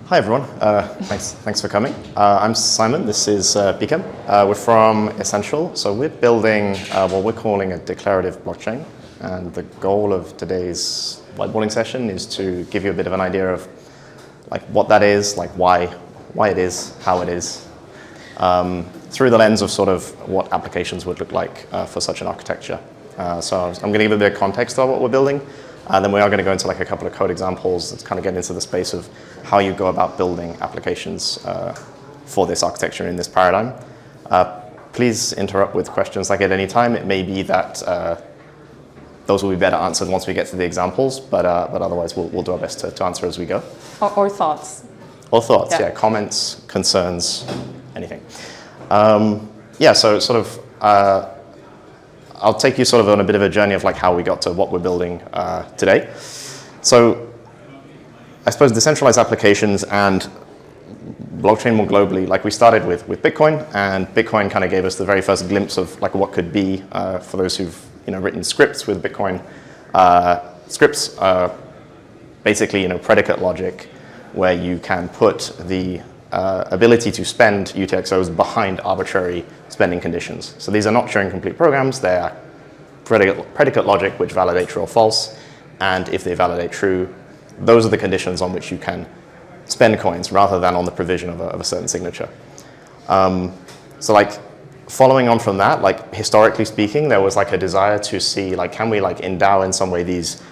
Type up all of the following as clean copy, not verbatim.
Hi everyone, thanks for coming. I'm Simon, this is Bikem. We're from Essential, so we're building what we're calling a declarative blockchain, and the goal of today's whiteboarding session is to give you a bit of an idea of like what that is, like why it is, how it is, through the lens of sort of what applications would look like for such an architecture. So I'm going to give a bit of context of what we're building. Then we are going to go into like a couple of code examples that kind of get into the space of how you go about building applications for this architecture in this paradigm. Please interrupt with questions like at any time. It may be that those will be better answered once we get to the examples, but otherwise we'll do our best to answer as we go. Or thoughts. Or thoughts, yeah. Comments, concerns, anything. Yeah, so sort of I'll take you sort of on a bit of a journey of like how we got to what we're building today. So I suppose decentralized applications and blockchain more globally, like we started with Bitcoin, and Bitcoin kind of gave us the very first glimpse of like what could be for those who've written scripts with Bitcoin. Scripts are basically predicate logic where you can put the ability to spend UTXOs behind arbitrary spending conditions. So these are not Turing complete programs, they are predicate logic which validate true or false, and if they validate true, those are the conditions on which you can spend coins rather than on the provision of a certain signature. So like following on from that, like historically speaking, there was like a desire to see like can we like endow in some way these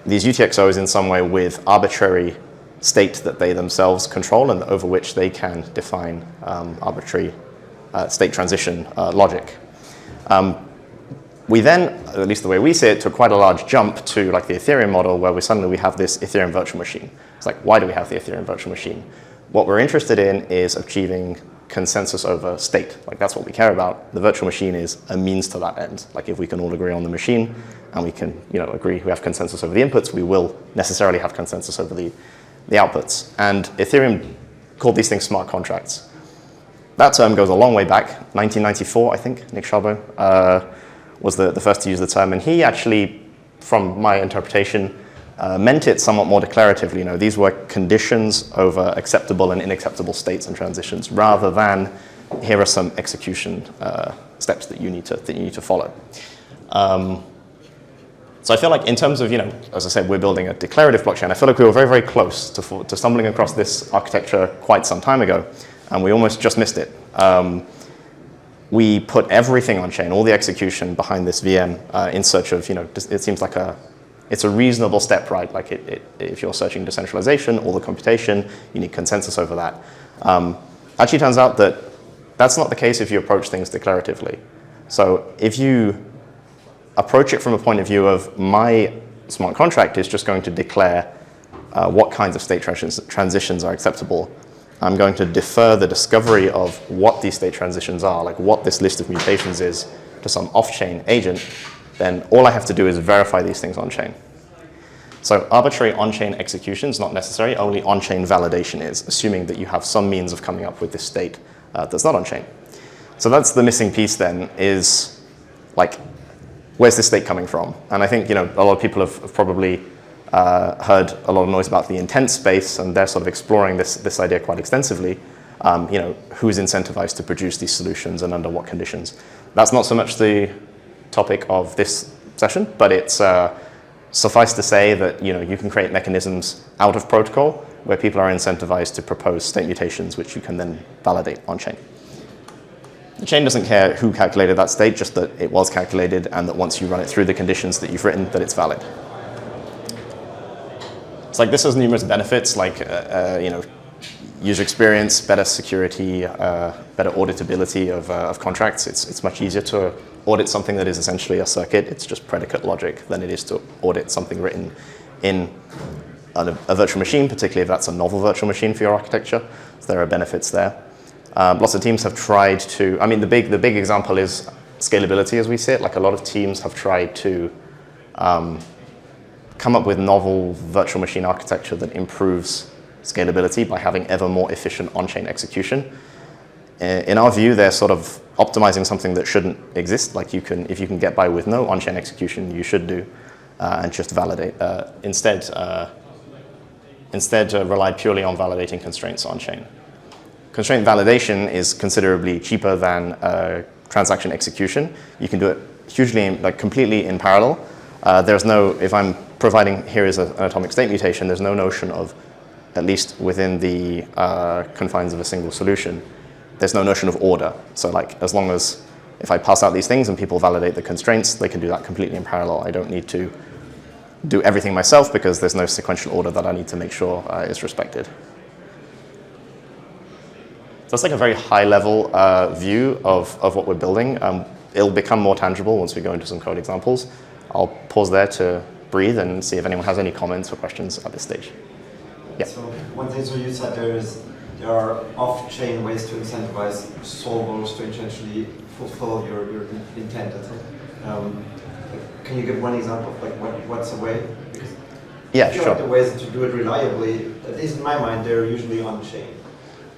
UTXOs in some way with arbitrary state that they themselves control and over which they can define arbitrary state transition logic. We then, at least the way we see it, took quite a large jump to like the Ethereum model where suddenly we have this Ethereum virtual machine. It's like, why do we have the Ethereum virtual machine? What we're interested in is achieving consensus over state. Like that's what we care about. The virtual machine is a means to that end. Like if we can all agree on the machine and we can agree we have consensus over the inputs, we will necessarily have consensus over the outputs. And Ethereum called these things smart contracts. That term goes a long way back, 1994, I think. Nick Szabo was the first to use the term. And he actually, from my interpretation, meant it somewhat more declaratively. These were conditions over acceptable and unacceptable states and transitions, rather than here are some execution steps that you need to follow. So I feel like in terms of, as I said, we're building a declarative blockchain. I feel like we were very, very close to stumbling across this architecture quite some time ago, and we almost just missed it. We put everything on chain, all the execution behind this VM in search of, it seems like it's a reasonable step, right? Like if you're searching decentralization, all the computation, you need consensus over that. Actually turns out that that's not the case if you approach things declaratively. So if you approach it from a point of view of my smart contract is just going to declare what kinds of state transitions are acceptable. I'm going to defer the discovery of what these state transitions are, like what this list of mutations is, to some off-chain agent. Then all I have to do is verify these things on-chain. So arbitrary on-chain execution is not necessary, only on-chain validation is, assuming that you have some means of coming up with this state that's not on-chain. So that's the missing piece then, is like, where's this state coming from? And I think a lot of people have probably heard a lot of noise about the intent space, and they're sort of exploring this idea quite extensively. Who's incentivized to produce these solutions and under what conditions? That's not so much the topic of this session, but it's suffice to say that you can create mechanisms out of protocol where people are incentivized to propose state mutations, which you can then validate on chain. The chain doesn't care who calculated that state, just that it was calculated and that once you run it through the conditions that you've written, that it's valid. It's like this has numerous benefits, like user experience, better security, better auditability of contracts. It's much easier to audit something that is essentially a circuit. It's just predicate logic than it is to audit something written in a virtual machine, particularly if that's a novel virtual machine for your architecture. So there are benefits there. Lots of teams have tried to, the big example is scalability as we see it. Like a lot of teams have tried to come up with novel virtual machine architecture that improves scalability by having ever more efficient on-chain execution. In our view, they're sort of optimizing something that shouldn't exist. Like if you can get by with no on-chain execution, you should do, and just validate. Instead, instead rely purely on validating constraints on-chain. Constraint validation is considerably cheaper than transaction execution. You can do it hugely, like completely in parallel. There's no, if I'm providing here is an atomic state mutation, there's no notion of, at least within the confines of a single solution, there's no notion of order. So like, as long as if I pass out these things and people validate the constraints, they can do that completely in parallel. I don't need to do everything myself because there's no sequential order that I need to make sure is respected. So that's like a very high-level view of what we're building. It'll become more tangible once we go into some code examples. I'll pause there to breathe and see if anyone has any comments or questions at this stage. Yeah. So one thing, so you said there are off-chain ways to incentivize solvers to essentially fulfill your intent. Can you give one example of like what's a way? Because yeah, I feel sure. Like the ways to do it reliably, at least in my mind, they're usually on-chain.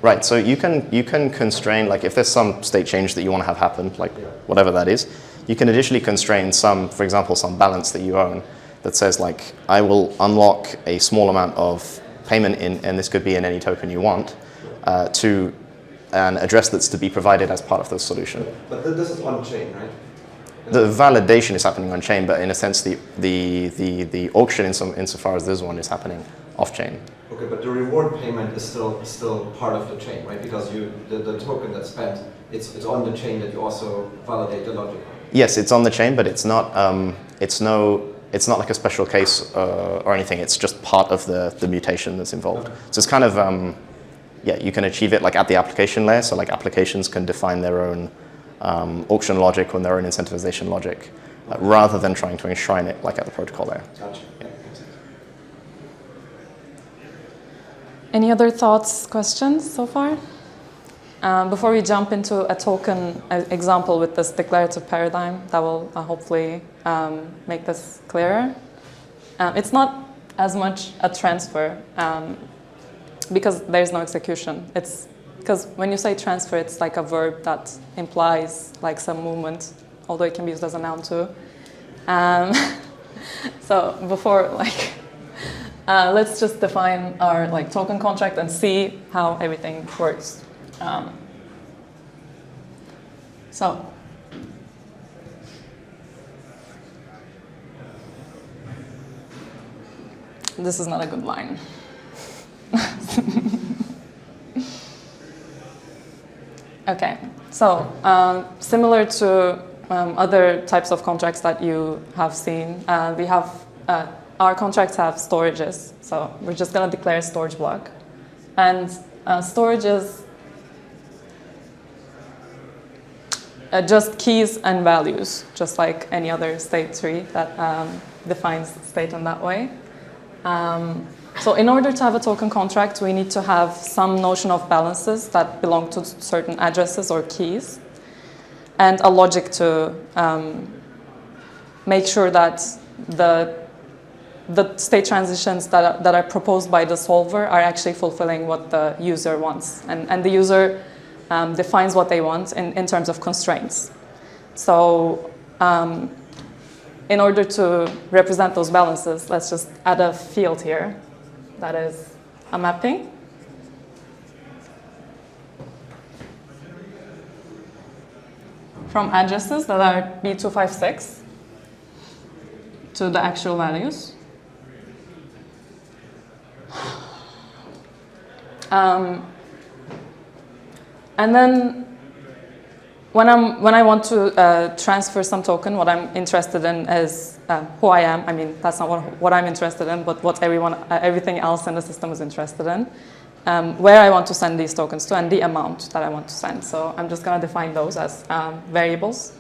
Right, so you can constrain, like if there's some state change that you want to have happen, like whatever that is, you can additionally constrain some, for example, some balance that you own that says like, I will unlock a small amount of payment in, and this could be in any token you want, to an address that's to be provided as part of the solution. But this is on-chain, right? The validation is happening on-chain, but in a sense, the auction insofar as this one is happening off-chain. Okay, but the reward payment is still part of the chain, right? Because the token that's spent, it's on the chain that you also validate the logic. Yes, it's on the chain, but it's not like a special case or anything. It's just part of the mutation that's involved. Okay. So it's kind of yeah, you can achieve it like at the application layer. So like applications can define their own auction logic and their own incentivization logic, rather than trying to enshrine it like at the protocol layer. Gotcha. Yeah. Any other thoughts, questions so far? Before we jump into a token example with this declarative paradigm, that will hopefully make this clearer. It's not as much a transfer because there's no execution. It's because when you say transfer, it's like a verb that implies like some movement, although it can be used as a noun too. So before like. Let's just define our like token contract and see how everything works. So this is not a good line. Okay, so similar to other types of contracts that you have seen, we have our contracts have storages, so we're just going to declare a storage block. And storage is just keys and values, just like any other state tree that defines state in that way. So in order to have a token contract, we need to have some notion of balances that belong to certain addresses or keys, and a logic to make sure that the state transitions that are proposed by the solver are actually fulfilling what the user wants. And the user defines what they want in terms of constraints. So in order to represent those balances, let's just add a field here that is a mapping. From addresses that are B256 to the actual values. And then when I want to transfer some token, what I'm interested in is who I am. I mean, that's not what I'm interested in, but what everything else in the system is interested in. Where I want to send these tokens to and the amount that I want to send. So I'm just going to define those as variables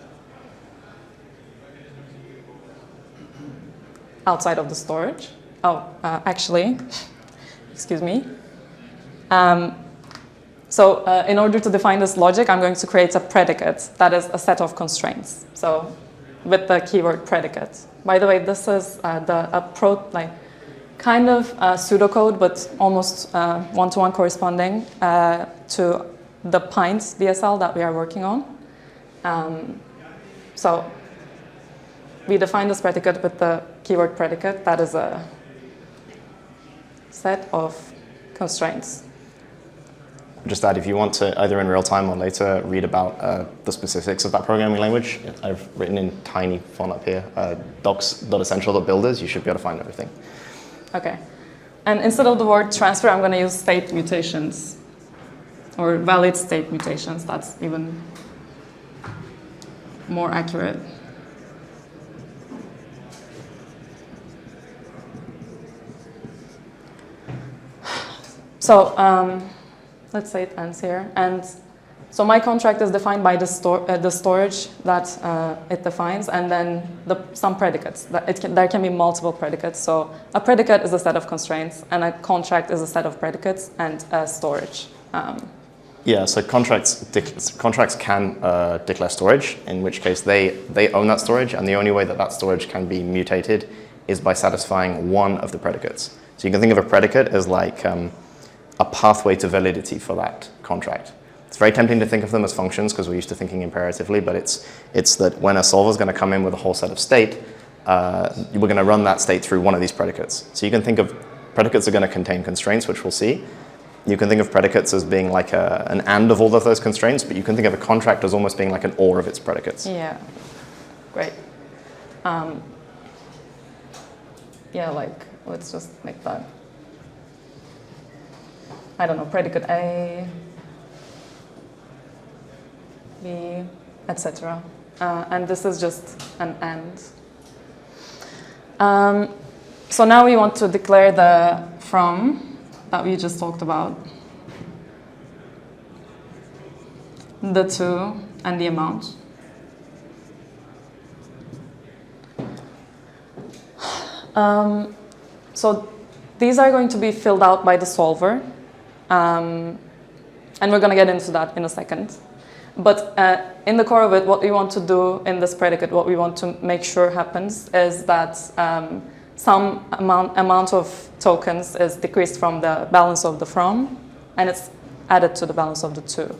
outside of the storage. Oh, actually, excuse me. So in order to define this logic, I'm going to create a predicate that is a set of constraints. So with the keyword predicate. By the way, this is kind of pseudocode, but almost one-to-one corresponding to the Pint DSL that we are working on. So we define this predicate with the keyword predicate. That is a set of constraints. Just that if you want to, either in real time or later, read about the specifics of that programming language, I've written in tiny font up here, docs.essential.builders, you should be able to find everything. Okay. And instead of the word transfer, I'm going to use state mutations, or valid state mutations. That's even more accurate. So let's say it ends here. And so my contract is defined by the storage that it defines, and then some predicates. There can be multiple predicates. So a predicate is a set of constraints, and a contract is a set of predicates and storage. Yeah, so contracts can declare storage, in which case they own that storage, and the only way that storage can be mutated is by satisfying one of the predicates. So you can think of a predicate as like a pathway to validity for that contract. It's very tempting to think of them as functions because we're used to thinking imperatively, but it's that when a solver is going to come in with a whole set of state, we're going to run that state through one of these predicates. So you can think of predicates are going to contain constraints, which we'll see. You can think of predicates as being like an and of all of those constraints, but you can think of a contract as almost being like an or of its predicates. Yeah, great. Yeah, like, let's just make that. I don't know, predicate A, B, etc. And this is just an and. So now we want to declare the from that we just talked about, the to, and the amount. So these are going to be filled out by the solver. And we're going to get into that in a second. But in the core of it, what we want to do in this predicate, what we want to make sure happens is that some amount of tokens is decreased from the balance of the from, and it's added to the balance of the to.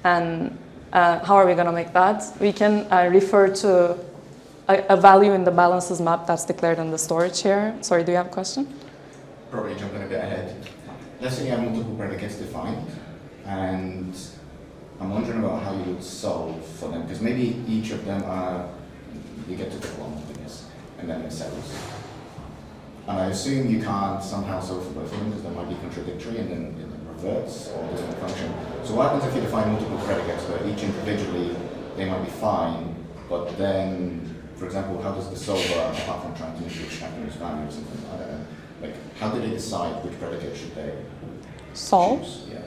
And how are we going to make that? We can refer to a value in the balances map that's declared in the storage here. Sorry, do you have a question? Probably jumping a bit ahead. Let's say you have multiple predicates defined, and I'm wondering about how you would solve for them, because maybe each of them you get to pick one, I guess, and then it settles. And I assume you can't somehow solve for both of them, because they might be contradictory, and then it reverts, or doesn't function. So what happens if you define multiple predicates, but each individually, they might be fine, but then, for example, how does the solver, apart from trying to extract those values or something, I don't know, like, how do they decide which predicate should they solve? choose? Yeah.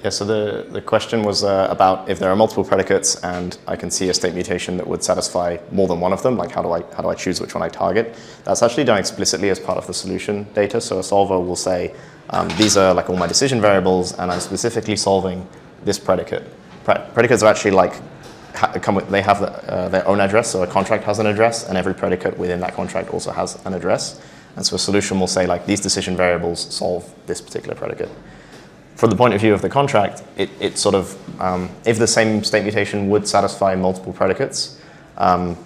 Yeah, so the question was about if there are multiple predicates and I can see a state mutation that would satisfy more than one of them, like how do I choose which one I target? That's actually done explicitly as part of the solution data. So a solver will say, these are like all my decision variables, and I'm specifically solving this predicate. Predicates are actually like they have their own address, so a contract has an address, and every predicate within that contract also has an address. And so a solution will say, like, these decision variables solve this particular predicate. From the point of view of the contract, it sort of, if the same state mutation would satisfy multiple predicates, then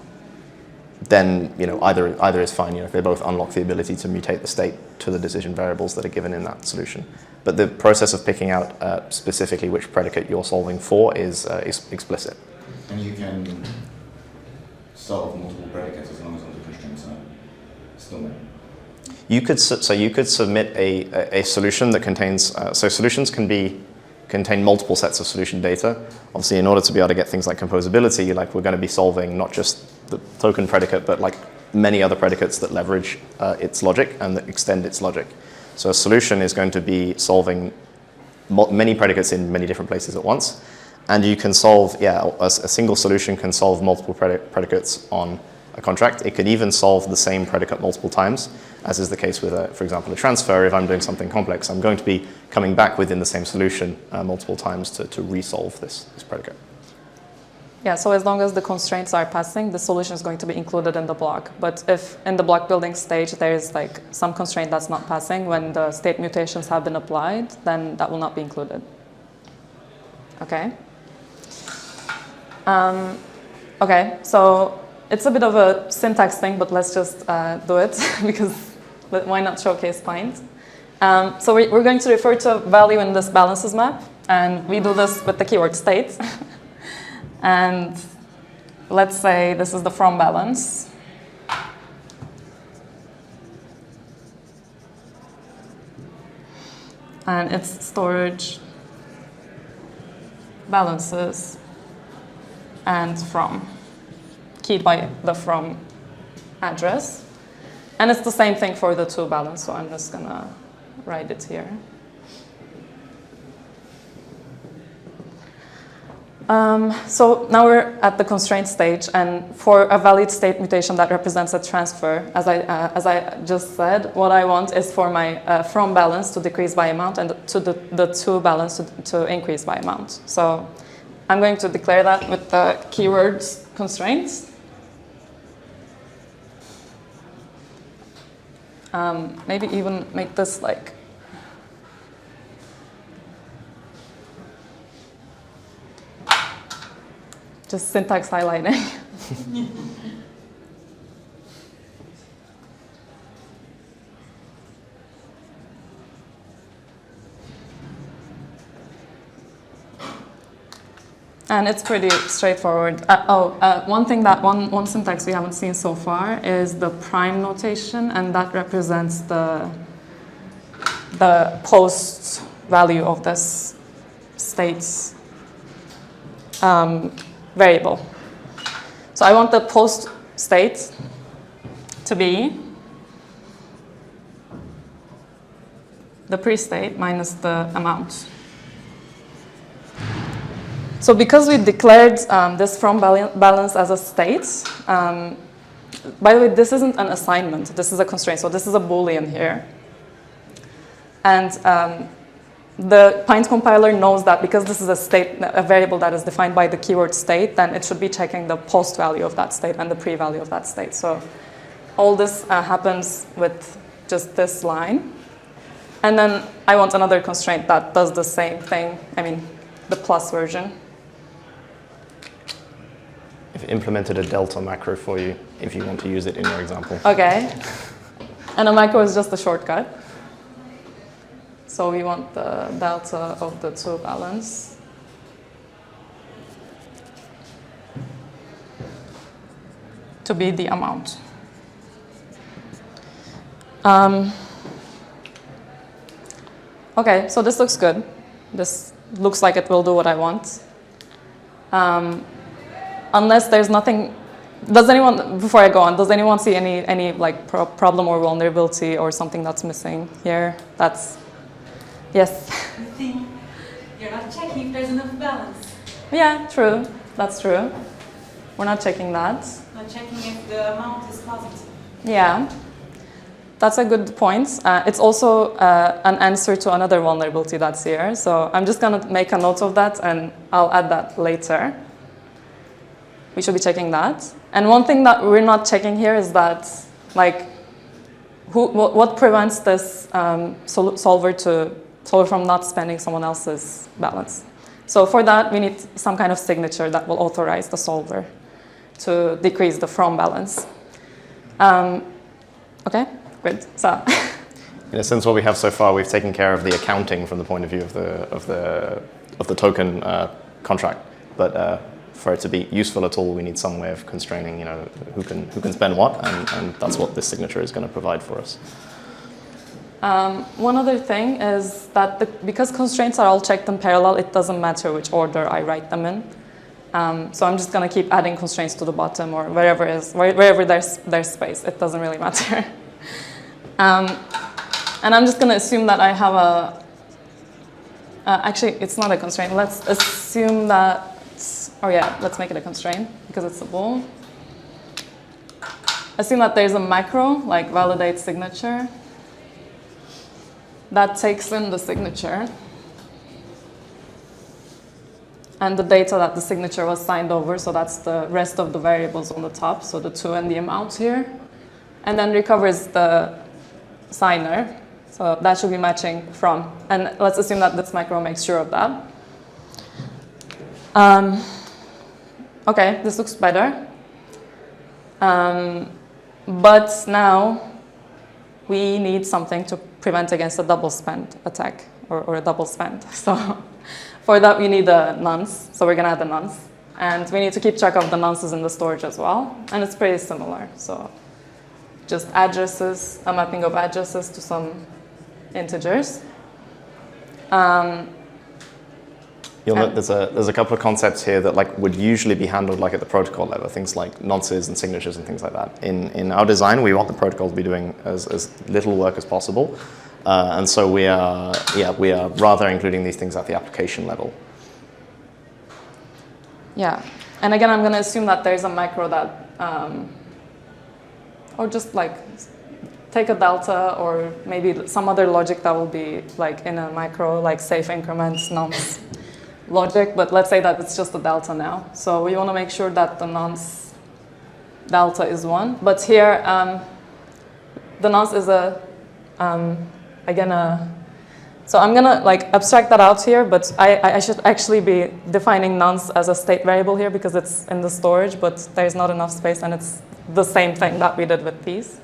either is fine. If they both unlock the ability to mutate the state to the decision variables that are given in that solution. But the process of picking out specifically which predicate you're solving for is explicit. And you can solve multiple predicates as long as all the constraints are still met. You could submit a solution that contains, so solutions can contain multiple sets of solution data. Obviously, in order to be able to get things like composability, like we're going to be solving not just the token predicate, but like many other predicates that leverage its logic and that extend its logic. So a solution is going to be solving many predicates in many different places at once. And you can solve, a single solution can solve multiple predicates on a contract. It could even solve the same predicate multiple times, as is the case with, for example, a transfer. If I'm doing something complex, I'm going to be coming back within the same solution multiple times to resolve this predicate. Yeah, so as long as the constraints are passing, the solution is going to be included in the block. But if in the block building stage there is like some constraint that's not passing, when the state mutations have been applied, then that will not be included. Okay. Okay, so it's a bit of a syntax thing, but let's just do it because why not showcase Pint? So we're going to refer to a value in this balances map, and we do this with the keyword state. And let's say this is the from balance. And it's storage, balances, and from, keyed by the from address. And it's the same thing for the to balance, so I'm just going to write it here. So now we're at the constraint stage, and for a valid state mutation that represents a transfer, as I just said, what I want is for my from balance to decrease by amount and to the to balance to increase by amount. So I'm going to declare that with the keywords constraints. Maybe even make this like just syntax highlighting. And it's pretty straightforward. One syntax we haven't seen so far is the prime notation, and that represents the post value of this state's variable. So I want the post state to be the pre-state minus the amount. So because we declared this from balance as a state, by the way, this isn't an assignment, this is a constraint, so this is a Boolean here. And the Pint compiler knows that because this is a variable that is defined by the keyword state, then it should be checking the post value of that state and the pre-value of that state. So all this happens with just this line. And then I want another constraint that does the same thing, the plus version. I've implemented a delta macro for you if you want to use it in your example. Okay. And a macro is just a shortcut. So we want the delta of the to balance. To be the amount. Okay, so this looks good. This looks like it will do what I want. Unless there's nothing, before I go on, does anyone see any like problem or vulnerability or something that's missing here? Yes? I think you're not checking if there's enough balance. Yeah, true. That's true. We're not checking that. Not checking if the amount is positive. Yeah. That's a good point. It's also an answer to another vulnerability that's here. So I'm just going to make a note of that, and I'll add that later. We should be checking that. And one thing that we're not checking here is that, what prevents this solver from not spending someone else's balance? So for that, we need some kind of signature that will authorize the solver to decrease the from balance. Okay. Good. So, in a sense, what we have so far, we've taken care of the accounting from the point of view of the token contract. But for it to be useful at all, we need some way of constraining, who can spend what, and that's what this signature is going to provide for us. One other thing is that because constraints are all checked in parallel, it doesn't matter which order I write them in. So I'm just going to keep adding constraints to the bottom or wherever there's space. It doesn't really matter. And I'm just going to assume that I have actually, it's not a constraint. Let's assume that, let's make it a constraint because it's a bool. Assume that there's a macro, like validate signature, that takes in the signature and the data that the signature was signed over, so that's the rest of the variables on the top, so the to and the amount here, and then recovers the signer, so that should be matching from, and let's assume that this macro makes sure of that. Okay, this looks better, but now we need something to prevent against a double spend attack or a double spend. So for that, we need the nonce. So we're going to add the nonce. And we need to keep track of the nonces in the storage as well. And it's pretty similar. So just addresses, a mapping of addresses to some integers. You'll note there's a couple of concepts here that like would usually be handled like at the protocol level, things like nonces and signatures and things like that. In our design, we want the protocol to be doing as little work as possible, and so we are rather including these things at the application level. Yeah, and again, I'm going to assume that there's a macro that, or just like take a delta, or maybe some other logic that will be like in a macro, like safe increments, nonce logic, but let's say that it's just a delta now. So we want to make sure that the nonce delta is 1. But here, the nonce is so I'm going to like abstract that out here, but I should actually be defining nonce as a state variable here because it's in the storage, but there's not enough space, and it's the same thing that we did with these.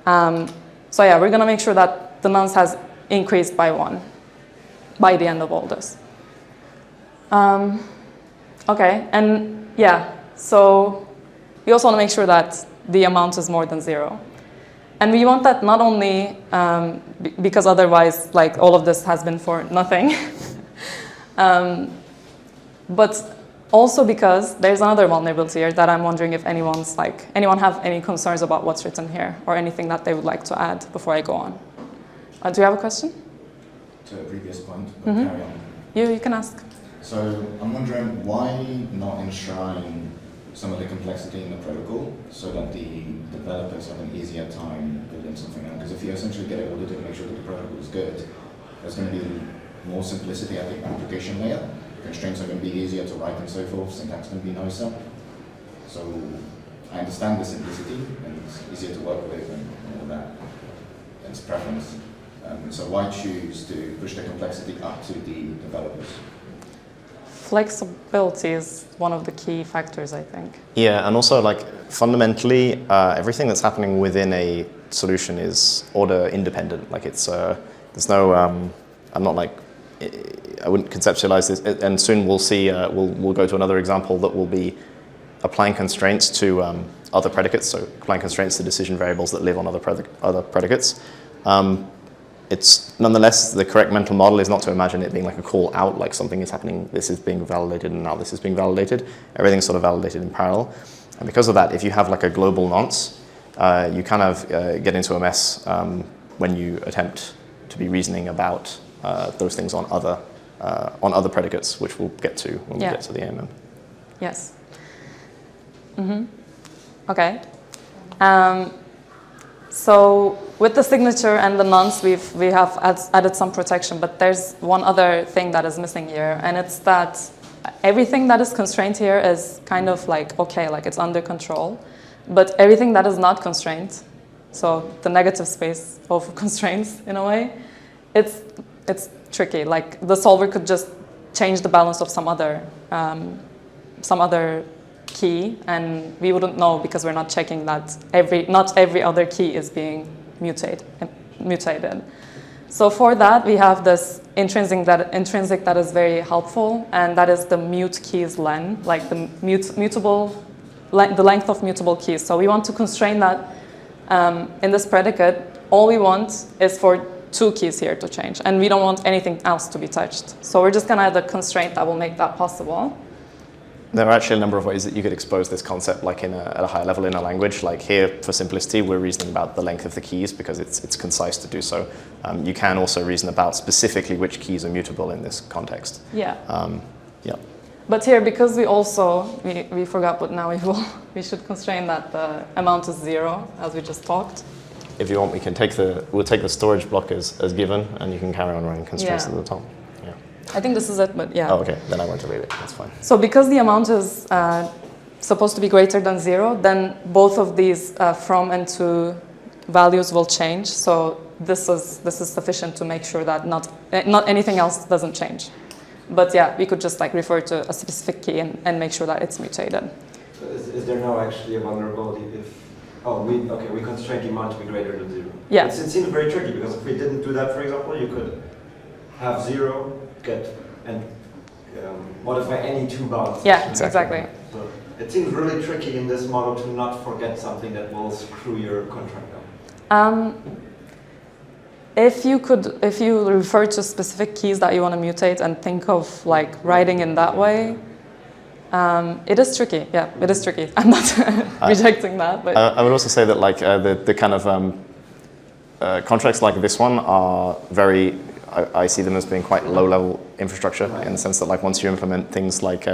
So yeah, we're going to make sure that the nonce has increased by 1 by the end of all this. Okay, and yeah, so we also want to make sure that the amount is more than 0. And we want that not only because otherwise, like, all of this has been for nothing, but also because there's another vulnerability here that I'm wondering if anyone have any concerns about what's written here or anything that they would like to add before I go on. Do you have a question? To a previous point, but carry on. You can ask. So I'm wondering why not enshrine some of the complexity in the protocol so that the developers have an easier time building something out? Because if you essentially get it audited and make sure that the protocol is good, there's going to be more simplicity at the application layer. Constraints are going to be easier to write and so forth. Syntax is going to be nicer. So I understand the simplicity and it's easier to work with and all that. It's preference. So why choose to push the complexity up to the developers? Flexibility is one of the key factors, I think. Yeah, and also like fundamentally, everything that's happening within a solution is order independent. Like it's there's no I'm not like I wouldn't conceptualize this. And soon we'll see we'll go to another example that will be applying constraints to other predicates. So applying constraints to decision variables that live on other predicates. It's nonetheless, the correct mental model is not to imagine it being like a call out, like something is happening, this is being validated, and now this is being validated. Everything's sort of validated in parallel. And because of that, if you have like a global nonce, you kind of get into a mess when you attempt to be reasoning about those things on other predicates, which we'll get to when we get to the AMM. Yes. Okay. So with the signature and the nonce, we have added some protection, but there's one other thing that is missing here, and it's that everything that is constrained here is kind of like, okay, like it's under control, but everything that is not constrained, so the negative space of constraints in a way, it's tricky. Like the solver could just change the balance of some other key, and we wouldn't know because we're not checking that not every other key is being mutated. So for that, we have this intrinsic that is very helpful, and that is the mute keys len, like the the length of mutable keys. So we want to constrain that in this predicate. All we want is for 2 keys here to change, and we don't want anything else to be touched. So we're just going to add a constraint that will make that possible. There are actually a number of ways that you could expose this concept, like at a higher level in a language. Like here, for simplicity, we're reasoning about the length of the keys because it's concise to do so. You can also reason about specifically which keys are mutable in this context. Yeah. Yeah. But here, because we forgot, but now we should constrain that the amount is 0, as we just talked. If you want, we'll take the storage block as given, and you can carry on running constraints at the top. I think this is it, but yeah. Oh, okay. Then I won't delete it. That's fine. So because the amount is supposed to be greater than 0, then both of these from and to values will change. So this is sufficient to make sure that not anything else doesn't change. But yeah, we could just like refer to a specific key and make sure that it's mutated. So is there now actually a vulnerability if Oh, we constrain demand to be greater than 0. Yeah. It seems very tricky because if we didn't do that, for example, you could have 0, get and modify any two bounds. Yeah, exactly. So it seems really tricky in this model to not forget something that will screw your contract up. If you refer to specific keys that you want to mutate and think of like writing in that way, it is tricky. Yeah, it is tricky. I'm not rejecting that, but I would also say that like the kind of contracts like this one are very. I see them as being quite low-level infrastructure in the sense that like once you implement things like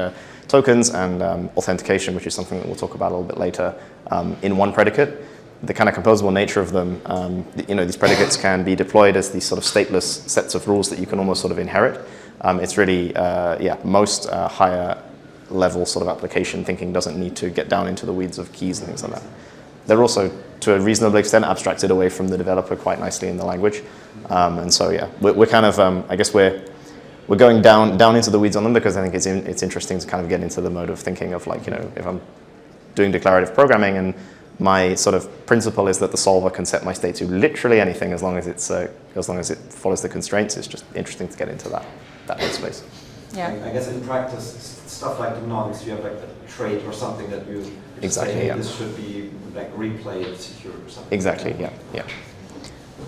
tokens and authentication, which is something that we'll talk about a little bit later, in one predicate, the kind of composable nature of them, these predicates can be deployed as these sort of stateless sets of rules that you can almost sort of inherit. It's really, most higher level sort of application thinking doesn't need to get down into the weeds of keys and things like that. They're also, to a reasonable extent, abstracted away from the developer quite nicely in the language. And so, yeah, we're kind of, I guess we're going down into the weeds on them because I think it's interesting to kind of get into the mode of thinking of like, if I'm doing declarative programming and my sort of principle is that the solver can set my state to literally anything as long as it follows the constraints. It's just interesting to get into that headspace. yeah. I guess in practice, stuff like the nonce, you have like a trait or something that you Exactly, say, hey, yeah. this should be like replayed, secure or something. Exactly, yeah.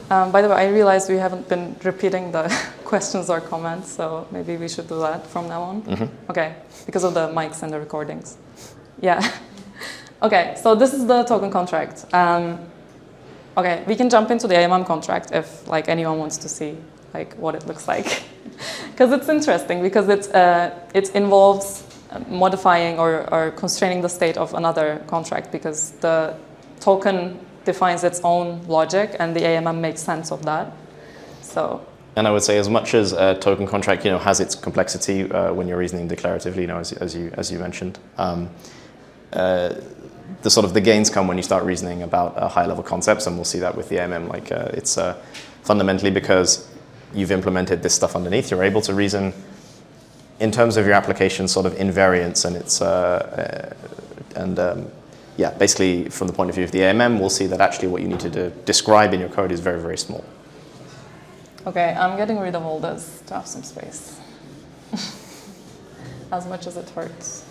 By the way, I realized we haven't been repeating the questions or comments, so maybe we should do that from now on. Mm-hmm. Okay, because of the mics and the recordings. Yeah. Okay, so this is the token contract. Okay, we can jump into the AMM contract if like anyone wants to see like what it looks like, because it's interesting because it involves modifying or constraining the state of another contract because the token defines its own logic and the AMM makes sense of that. So. And I would say as much as a token contract, has its complexity when you're reasoning declaratively, as you mentioned. The sort of the gains come when you start reasoning about high level concepts, and we'll see that with the AMM. Like it's fundamentally because you've implemented this stuff underneath, you're able to reason in terms of your application sort of invariance, and it's basically from the point of view of the AMM, we'll see that actually what you need to describe in your code is very, very small. Okay, I'm getting rid of all this to have some space. As much as it hurts.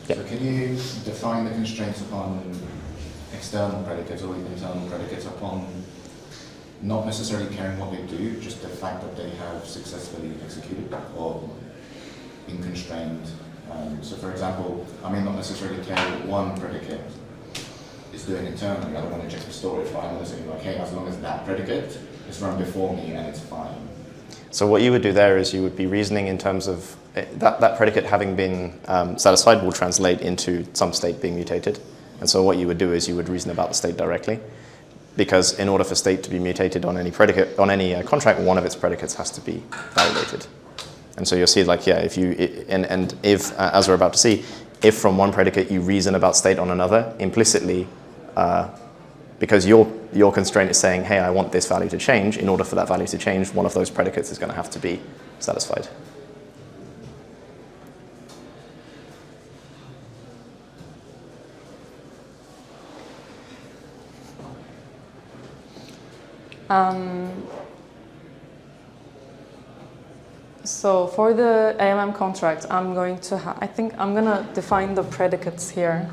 So can you define the constraints upon external predicates or internal predicates upon not necessarily caring what they do, just the fact that they have successfully executed or been constrained? So for example, I may not necessarily care what one predicate is doing internally. I don't want to check the storage, but I want to say like, hey, as long as that predicate is run before me and it's fine. So what you would do there is you would be reasoning in terms of that predicate having been satisfied will translate into some state being mutated. And so what you would do is you would reason about the state directly, because in order for state to be mutated on any predicate, on any contract, one of its predicates has to be validated. And so you'll see like, yeah, if as we're about to see, if from one predicate you reason about state on another, implicitly, because your constraint is saying, hey, I want this value to change, in order for that value to change, one of those predicates is going to have to be satisfied. So for the AMM contract, I'm going to I think I'm going to define the predicates here.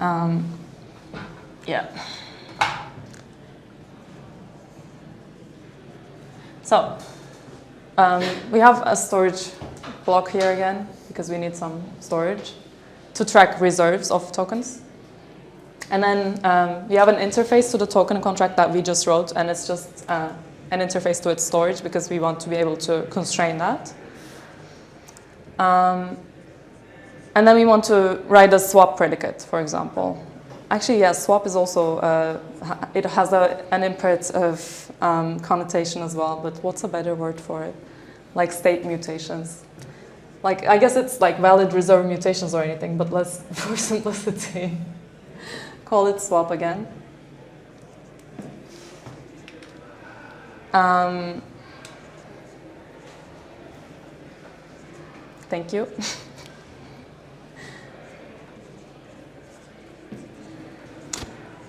Yeah. So we have a storage block here again, because we need some storage to track reserves of tokens. And then we have an interface to the token contract that we just wrote, and it's just an interface to its storage because we want to be able to constrain that. And then we want to write a swap predicate, for example. Actually, yes, swap is also, it has an imperative connotation as well, but what's a better word for it? Like state mutations. Like, I guess it's like valid reserve mutations or anything, but let's, for simplicity, call it swap again. Thank you.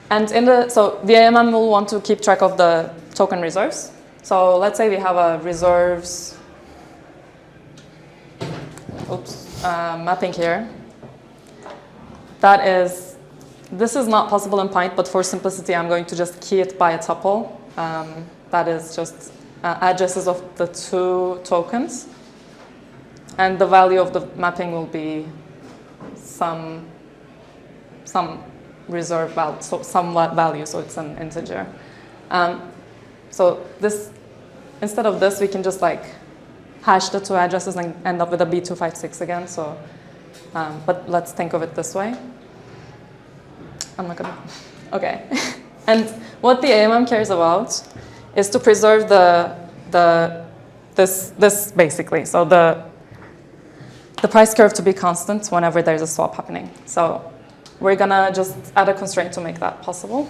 And so the AMM will want to keep track of the token reserves. So let's say we have a reserves mapping here. This is not possible in Pint, but for simplicity, I'm going to just key it by a tuple. That is just addresses of the two tokens. And the value of the mapping will be some reserve value, so some value, so it's an integer. So this, instead of this, we can just like hash the two addresses and end up with a B256 again. So, but let's think of it this way. I'm not gonna, okay. And what the AMM cares about is to preserve this basically. So the price curve to be constant whenever there's a swap happening. So we're gonna just add a constraint to make that possible.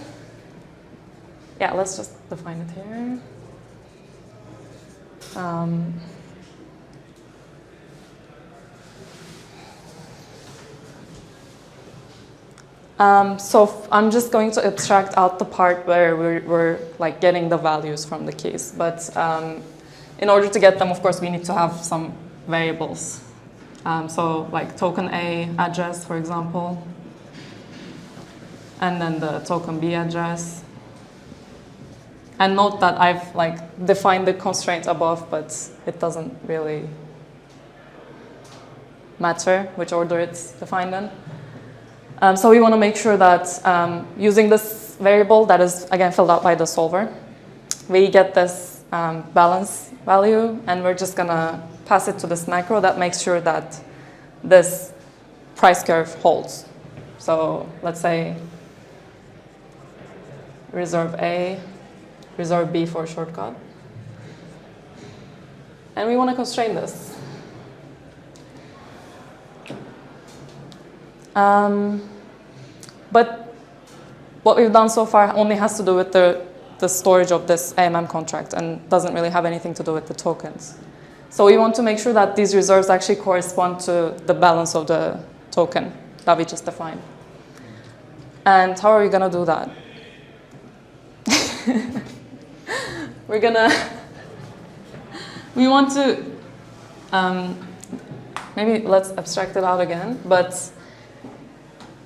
Yeah, let's just define it here. So I'm just going to abstract out the part where we're like getting the values from the keys. But in order to get them, of course, we need to have some variables. So like token A address, for example, and then the token B address. And note that I've like defined the constraint above, but it doesn't really matter which order it's defined in. So we want to make sure that using this variable that is, again, filled out by the solver, we get this balance value, and we're just going to pass it to this macro that makes sure that this price curve holds. So let's say reserve A, reserve B for shortcut. And we want to constrain this. But what we've done so far only has to do with the storage of this AMM contract and doesn't really have anything to do with the tokens. So we want to make sure that these reserves actually correspond to the balance of the token that we just defined. And how are we going to do that? We want to, maybe let's abstract it out again, but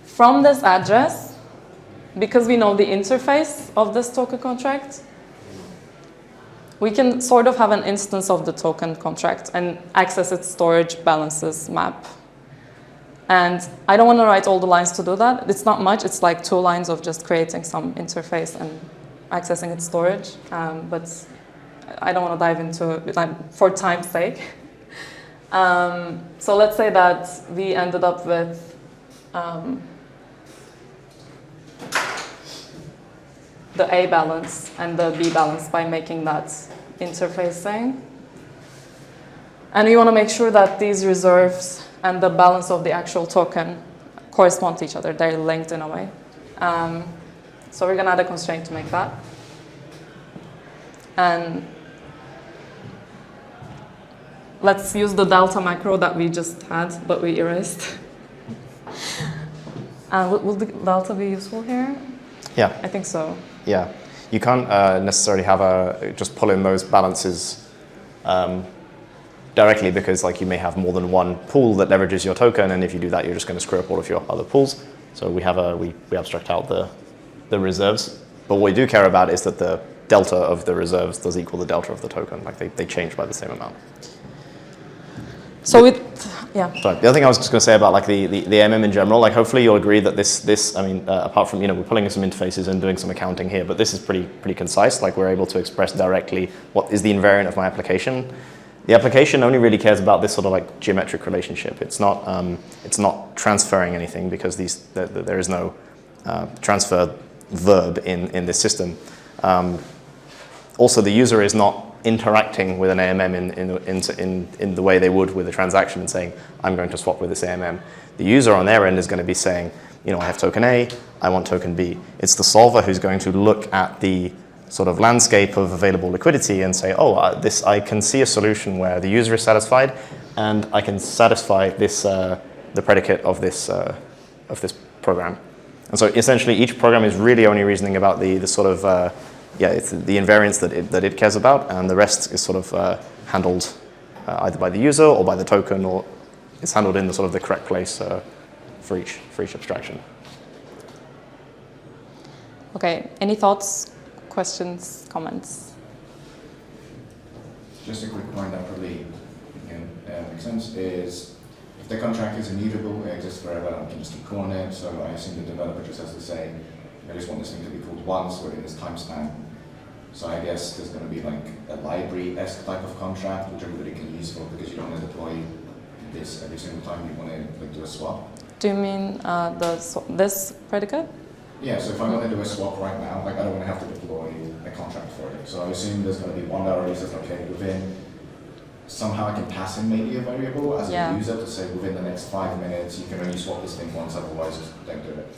from this address, because we know the interface of this token contract, we can sort of have an instance of the token contract and access its storage balances map. And I don't want to write all the lines to do that. It's not much. It's like 2 lines of just creating some interface and accessing its storage. But I don't want to dive into it for time's sake. So let's say that we ended up with the A balance and the B balance by making that interface thing. And we want to make sure that these reserves and the balance of the actual token correspond to each other. They're linked in a way. So we're going to add a constraint to make that. And let's use the delta macro that we just had, but we erased. Will the delta be useful here? Yeah. I think so. Yeah. You can't necessarily have just pull in those balances directly, because like you may have more than one pool that leverages your token, and if you do that, you're just going to screw up all of your other pools. So we abstract out the reserves. But what we do care about is that the delta of the reserves does equal the delta of the token. Like they change by the same amount. So yeah. Sorry. The other thing I was just going to say about like the AMM in general, like hopefully you'll agree that this I mean, apart from, we're pulling in some interfaces and doing some accounting here, but this is pretty concise. Like we're able to express directly what is the invariant of my application. The application only really cares about this sort of like geometric relationship. It's not transferring anything, because there is no transfer verb in this system. Also, the user is not interacting with an AMM in the way they would with a transaction and saying, I'm going to swap with this AMM. The user on their end is going to be saying, I have token A, I want token B. It's the solver who's going to look at the sort of landscape of available liquidity and say, I can see a solution where the user is satisfied, and I can satisfy this the predicate of this program. And so essentially each program is really only reasoning about the sort of, it's the invariance that it cares about, and the rest is sort of handled either by the user or by the token, or it's handled in the sort of the correct place for each abstraction. Okay, any thoughts, questions, comments? Just a quick point that probably makes sense is if the contract is immutable, it exists forever, I can just keep calling it, so I assume the developer just has to say, I just want this thing to be called once within this time span. So I guess there's going to be like a library-esque type of contract which everybody can use for, because you don't want to deploy this every single time you want to like do a swap. Do you mean this predicate? Yeah, so if I want to do a swap right now, like I don't want to have to deploy a contract for it. So I assume there's going to be one that already says, okay, somehow I can pass in maybe a variable as a user to say within the next 5 minutes you can only swap this thing once, otherwise just don't do it.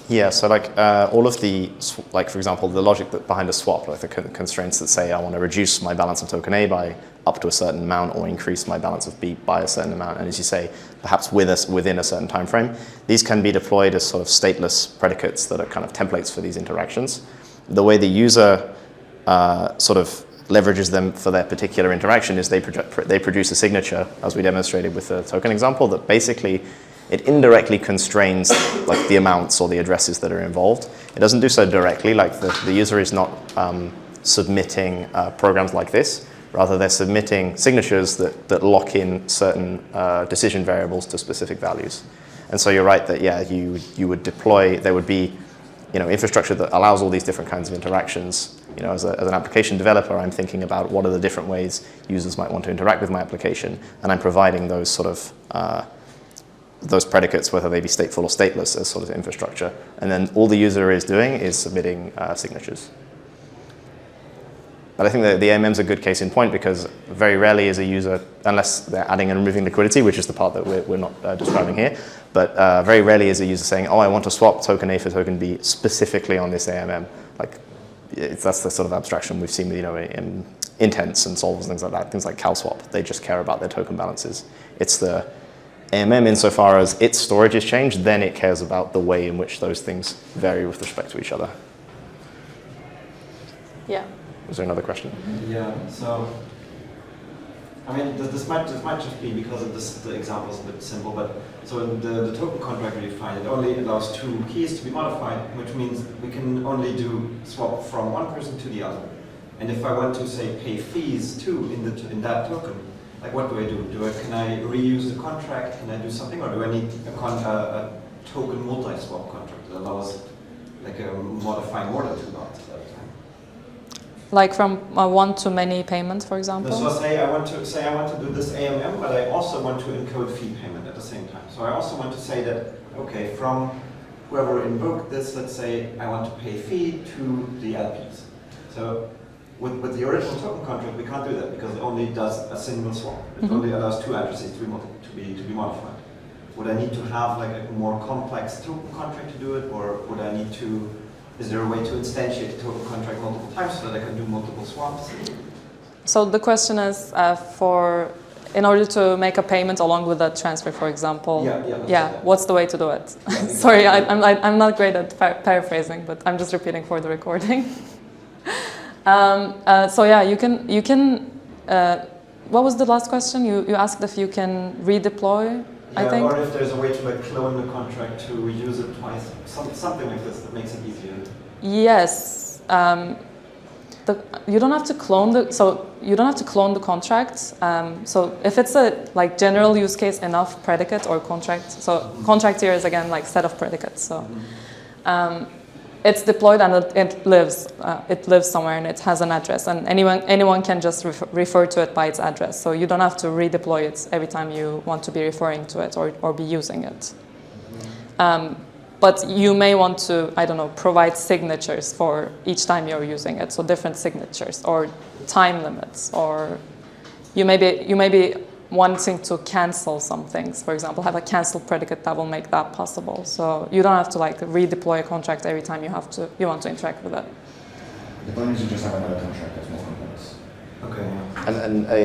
Yeah, so like all of the, like for example, the logic behind a swap, like the constraints that say I want to reduce my balance of token A by up to a certain amount or increase my balance of B by a certain amount, and as you say, perhaps within a certain time frame, these can be deployed as sort of stateless predicates that are kind of templates for these interactions. The way the user sort of leverages them for their particular interaction is they produce a signature, as we demonstrated with the token example, that basically it indirectly constrains like the amounts or the addresses that are involved. It doesn't do so directly, like the user is not submitting programs like this. Rather, they're submitting signatures that lock in certain decision variables to specific values. And so you're right that, yeah, you would deploy, there would be infrastructure that allows all these different kinds of interactions. As an application developer, I'm thinking about what are the different ways users might want to interact with my application, and I'm providing those sort of those predicates, whether they be stateful or stateless, as sort of infrastructure. And then all the user is doing is submitting signatures. But I think that the AMM is a good case in point, because very rarely is a user, unless they're adding and removing liquidity, which is the part that we're not describing here, but very rarely is a user saying, oh, I want to swap token A for token B specifically on this AMM. Like, that's the sort of abstraction we've seen, in intents and solvers and things like that, things like CalSwap. They just care about their token balances. It's the AMM, insofar as its storage is changed, then it cares about the way in which those things vary with respect to each other. Yeah. Was there another question? Yeah, so, I mean, this might just be because of the example is a bit simple, but so in the token contract we define, it only allows 2 keys to be modified, which means we can only do swap from one person to the other. And if I want to, say, pay fees too in that token, like what do I do? Can I reuse the contract? Can I do something, or do I need a token multi-swap contract that allows like modifying more than 2 lots at a time? Like from one-to-many payment, for example? So say I want to do this AMM, but I also want to encode fee payment at the same time. So I also want to say that, okay, from whoever invoked this, let's say I want to pay fee to the LPs. So with the original token contract, we can't do that because it only does a single swap. It only allows 2 addresses to be modified. Would I need to have like a more complex token contract to do it, or would I need to? Is there a way to instantiate the token contract multiple times so that I can do multiple swaps? So the question is in order to make a payment along with a transfer, for example. What's the way to do it? Sorry, I'm not great at paraphrasing, but I'm just repeating for the recording. So yeah, you can. What was the last question? You asked if you can redeploy. I think. Or if there's a way to like clone the contract to reuse it twice, something like this that makes it easier. Yes. You don't have to clone the contract. So if it's a like general use case enough predicate or contract, so contract here is again like set of predicates. So it's deployed and it lives somewhere and it has an address, and anyone can just refer to it by its address. So you don't have to redeploy it every time you want to be referring to it or be using it. But you may want to, I don't know, provide signatures for each time you're using it, so different signatures or time limits, or you may be wanting to cancel some things. For example, have a cancel predicate that will make that possible. So you don't have to like redeploy a contract every time you want to interact with it. The point is you just have another contract that's more complex. Okay.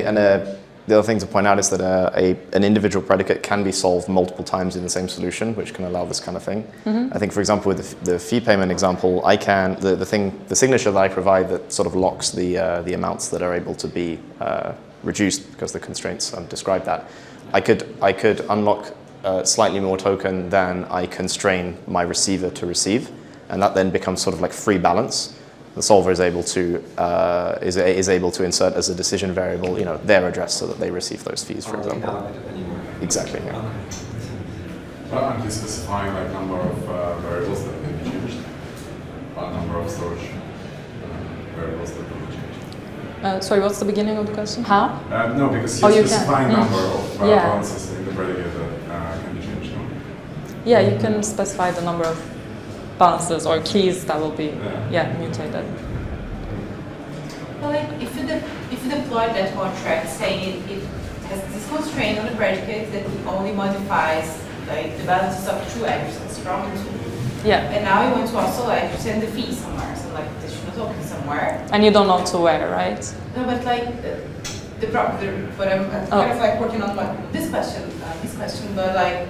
And the other thing to point out is that an individual predicate can be solved multiple times in the same solution, which can allow this kind of thing. I think, for example, with the fee payment example, I can the signature that I provide that sort of locks the amounts that are able to be reduced because the constraints describe that. I could unlock slightly more token than I constrain my receiver to receive, and that then becomes sort of like free balance. The solver is able to insert as a decision variable, their address so that they receive those fees, for example. Exactly. Yeah. Okay. But aren't you specifying like number of variables that can be changed? Or number of storage variables that can be changed? Sorry, what's the beginning of the question? How? No, because you're you specifying can. number of Yeah. balances in the predicate that can be changed. No? Yeah, you can specify the number of balances or keys that will be mutated. Well, like if you deploy that contract saying it has this constraint on the predicate that it only modifies like the balances of two addresses from and to. Yeah. And now you want to also like send the fee somewhere, so like additional token somewhere. And you don't know to where, right? No, but like but I'm kind of like working on this question, but like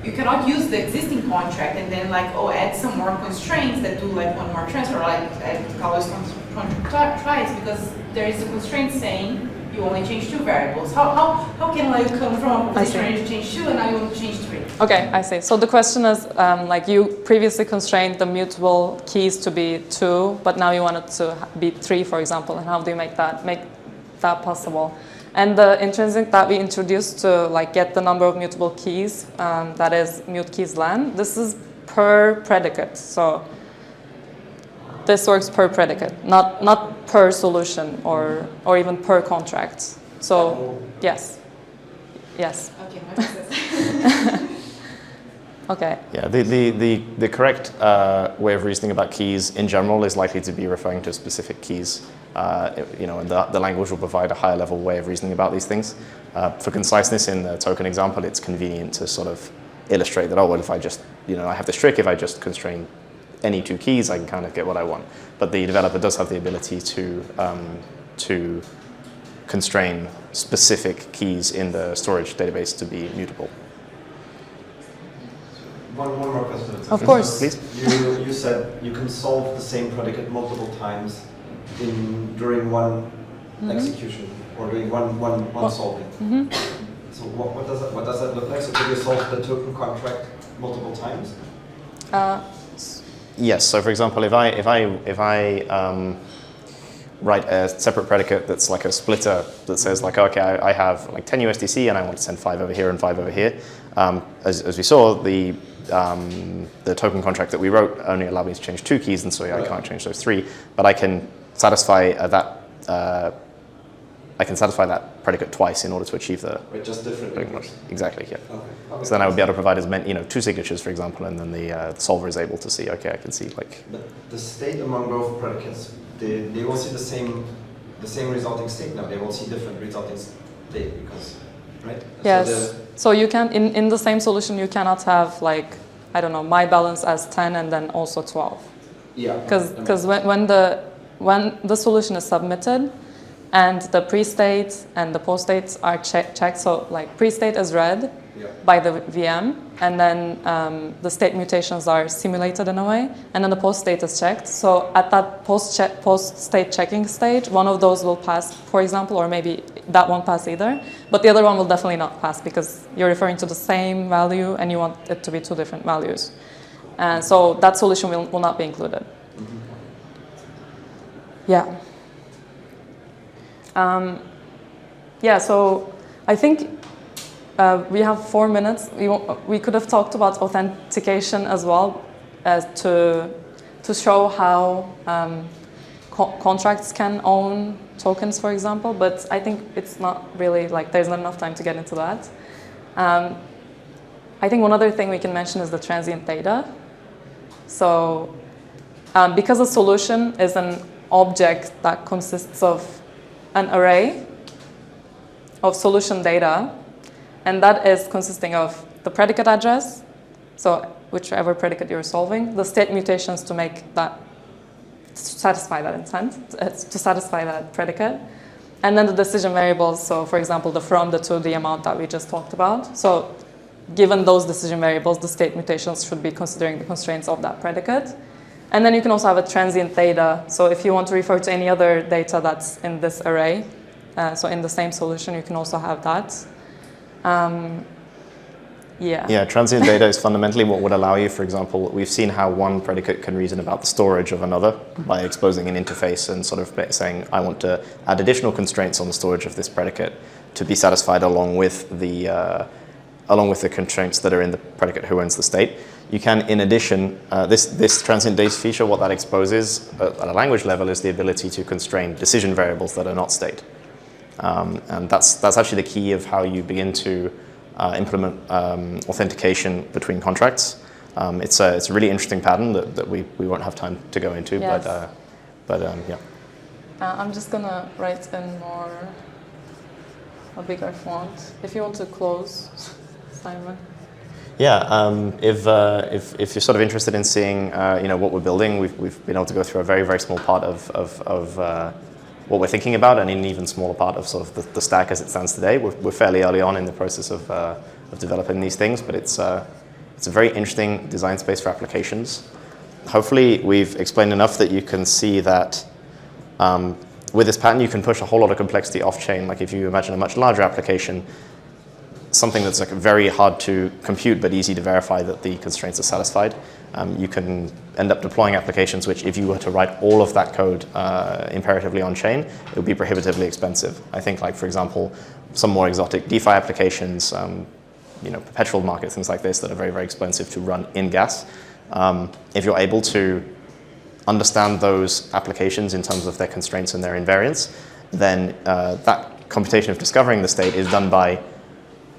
you cannot use the existing contract and then like add some more constraints that do like one more transfer, or like add colors contract twice, because there is a constraint saying you only change two variables. How can like come from a position where you change two and now you want to change three? Okay, I see. So the question is, like you previously constrained the mutable keys to be 2, but now you want it to be 3, for example, and how do you make that possible? And the intrinsic that we introduced to like get the number of mutable keys, that is mute keys len, this is per predicate. So this works per predicate, not per solution or even per contract. So yes. Okay, my business. Okay. Yeah, the correct way of reasoning about keys in general is likely to be referring to specific keys. And the language will provide a higher level way of reasoning about these things. For conciseness in the token example, it's convenient to sort of illustrate that, if I just, I have this trick, if I just constrain any two keys, I can kind of get what I want. But the developer does have the ability to constrain specific keys in the storage database to be mutable. One more question. Of course. Please. You said you can solve the same predicate multiple times during one execution or during one solving. So what does that look like? So could you solve the token contract multiple times? Yes. So for example, if I write a separate predicate that's like a splitter that says like, okay, I have like 10 USDC and I want to send 5 over here and 5 over here. As we saw, the token contract that we wrote only allowed me to change 2 keys, and so I can't change those 3. But I can satisfy that predicate twice in order to achieve the. Right, just different. Exactly. Yeah. Okay. So then I would be able to provide as many, 2 signatures, for example, and then the solver is able to see. Okay, I can see like. But the state among both predicates, they will see the same resulting state. No, they will see different resulting state because, right? Yes. So you can in the same solution you cannot have like, I don't know, my balance as 10 and then also 12. Yeah. Because when the solution is submitted and the pre-state and the post-states are checked, so like pre-state is read by the VM, and then the state mutations are simulated in a way, and then the post-state is checked. So at that post-state checking stage, one of those will pass, for example, or maybe that won't pass either, but the other one will definitely not pass because you're referring to the same value and you want it to be 2 different values. And so that solution will not be included. Yeah. So I think we have 4 minutes. We could have talked about authentication as well to show how contracts can own tokens, for example, but I think it's not really like there's not enough time to get into that. I think one other thing we can mention is the transient data. So because a solution is an object that consists of an array of solution data, and that is consisting of the predicate address, so whichever predicate you're solving, the state mutations to satisfy that intent, to satisfy that predicate, And then the decision variables, so for example, the from, the to, the amount that we just talked about. So given those decision variables, the state mutations should be considering the constraints of that predicate. And then you can also have a transient data. So if you want to refer to any other data that's in this array, so in the same solution, you can also have that. Yeah, transient data is fundamentally what would allow you, for example, we've seen how one predicate can reason about the storage of another by exposing an interface and sort of saying, I want to add additional constraints on the storage of this predicate to be satisfied along with the constraints that are in the predicate who owns the state. You can, in addition, this transient data feature, what that exposes at a language level is the ability to constrain decision variables that are not state. And that's actually the key of how you begin to implement authentication between contracts. It's a really interesting pattern that we won't have time to go into, yes. but yeah. I'm just going to write in a bigger font. If you want to close, Simon. Yeah, if you're sort of interested in seeing what we're building, we've been able to go through a very, very small part of what we're thinking about, and an even smaller part of sort of the stack as it stands today. We're fairly early on in the process of developing these things, but it's a very interesting design space for applications. Hopefully, we've explained enough that you can see that with this pattern, you can push a whole lot of complexity off-chain. Like if you imagine a much larger application, something that's like very hard to compute but easy to verify that the constraints are satisfied. You can end up deploying applications which, if you were to write all of that code imperatively on chain, it would be prohibitively expensive. I think, like for example, some more exotic DeFi applications, perpetual markets, things like this that are very, very expensive to run in gas. If you're able to understand those applications in terms of their constraints and their invariants, then that computation of discovering the state is done by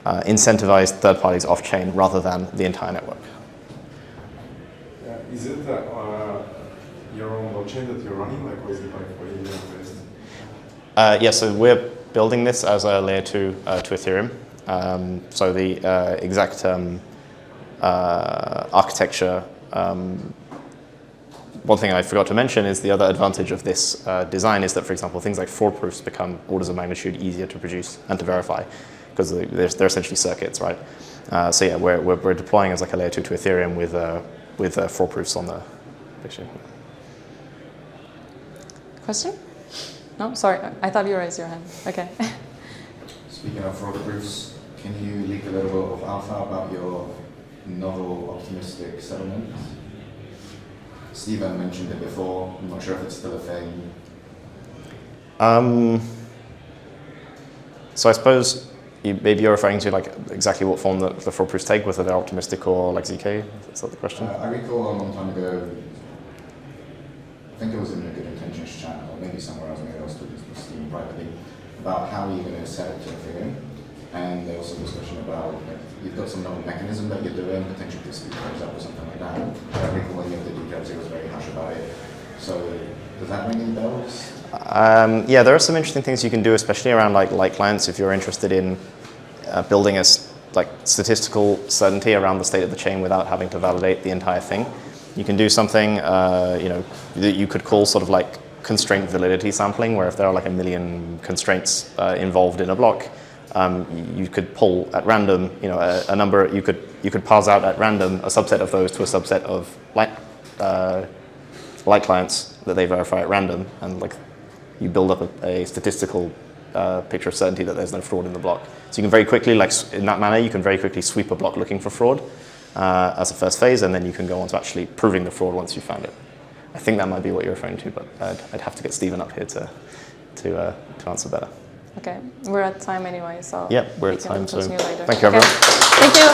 incentivized third parties off-chain rather than the entire network. Is it your own blockchain that you're running, or is it like for based? Yeah, so we're building this as a layer 2 to Ethereum. So the exact architecture. One thing I forgot to mention is the other advantage of this design is that, for example, things like fraud proofs become orders of magnitude easier to produce and to verify, because they're essentially circuits, right? So yeah, we're deploying as like a layer 2 to Ethereum with fraud proofs on the picture. Question? No, sorry, I thought you raised your hand. Okay. Speaking of fraud proofs, can you leak a little bit of alpha about your novel optimistic settlement? Steven mentioned it before. I'm not sure if it's still a thing. So I suppose maybe you're referring to like exactly what form the fraud proofs take, whether they're optimistic or like ZK. Is that the question? I recall a long time ago, I think it was in a Good Intentions channel, or maybe somewhere else, maybe I was talking to Steven privately, about how you're going to set it to Ethereum. And there was a discussion about, like, you've got some novel mechanism that you're doing, potentially to speed things up or something like that. I recall any of the details, he was very hush about it. So does that ring any bells? Yeah, there are some interesting things you can do, especially around like light clients, if you're interested in building a statistical certainty around the state of the chain without having to validate the entire thing. You can do something that you could call sort of like constraint validity sampling, where if there are like 1 million constraints involved in a block, you could pull at random, a number. You could parse out at random a subset of those to a subset of light clients that they verify at random, and like you build up a statistical picture of certainty that there's no fraud in the block. So you can very quickly, like in that manner, you can very quickly sweep a block looking for fraud as a first phase, and then you can go on to actually proving the fraud once you've found it. I think that might be what you're referring to, but I'd have to get Steven up here to answer better. Okay, we're at time anyway, so yeah, we're we at can time. So continue later. thank you, everyone. Okay. Thank you.